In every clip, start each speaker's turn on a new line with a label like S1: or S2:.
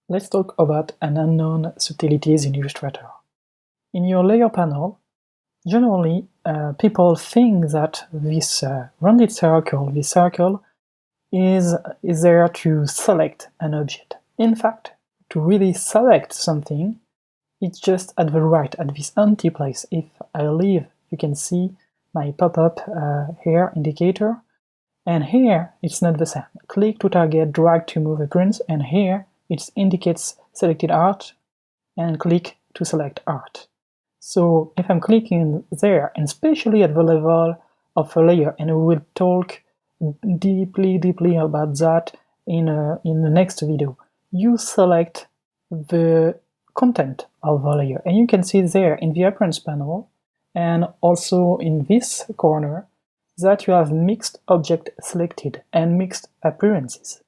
S1: Let's talk about an unknown subtleties in Illustrator. In your layer panel, generally people think that this rounded circle, is there to select an object. In fact, to really select something, it's just at the right, at this empty place. If I leave, you can see my pop-up here indicator, and here it's not the same. Click to target, drag to move appearance, and here it indicates selected art, and click to select art. So if I'm clicking there, and especially at the level of a layer, and we will talk deeply about that in the next video, you select the content of the layer, and you can see there in the appearance panel and also in this corner that you have mixed object selected and mixed appearances.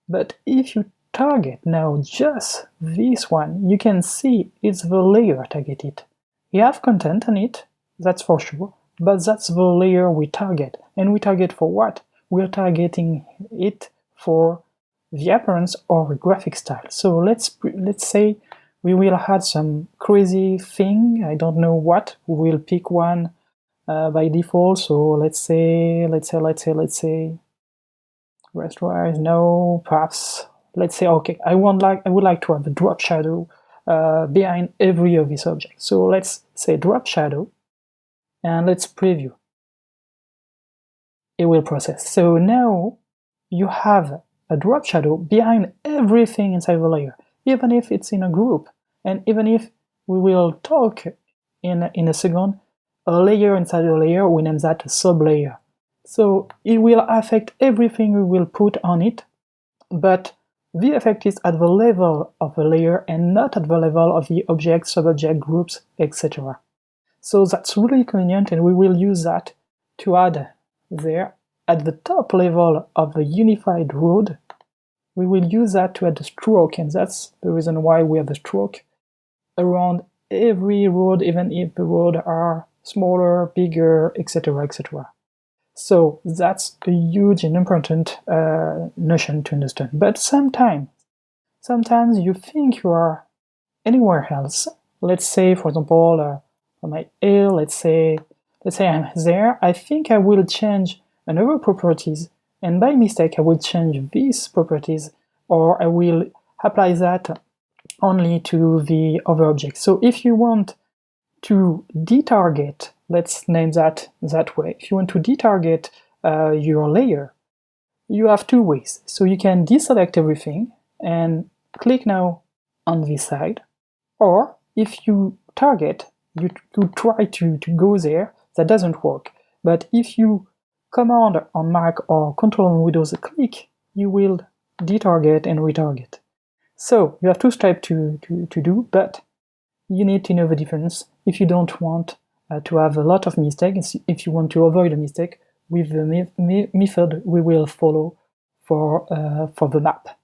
S1: But if you target now just this one, you can see it's the layer targeted. You have content on it, that's for sure, but that's the layer we target. And we target for what? We're targeting it for the appearance or the graphic style. So let's say we will add some crazy thing, I don't know what, we will pick one by default. So let's say rest-wise, no, perhaps let's say, okay, I would like to have a drop shadow behind every of these objects. So let's say drop shadow, and let's preview. It will process. So now you have a drop shadow behind everything inside the layer, even if it's in a group, and even if we will talk in a second, a layer inside a layer, we name that a sub-layer. So it will affect everything we will put on it, but the effect is at the level of the layer and not at the level of the object, sub-object, groups, etc. So that's really convenient, and we will use that to add there at the top level of the unified road. We will use that to add the stroke, and that's the reason why we have the stroke around every road, even if the roads are smaller, bigger, etc. etc. So that's a huge and important notion to understand. But sometimes you think you are anywhere else. Let's say, for example, on my A, let's say I'm there. I think I will change another properties, and by mistake I will change these properties, or I will apply that only to the other object. So if you want to detarget, let's name that way, if you want to detarget your layer, you have two ways. So you can deselect everything and click now on this side, or if you target, you try to go there, that doesn't work. But if you Command on Mac or Control on Windows click, you will detarget and retarget. So you have two steps to do, but you need to know the difference if you don't want to have a lot of mistakes, if you want to avoid a mistake with the method we will follow for the map.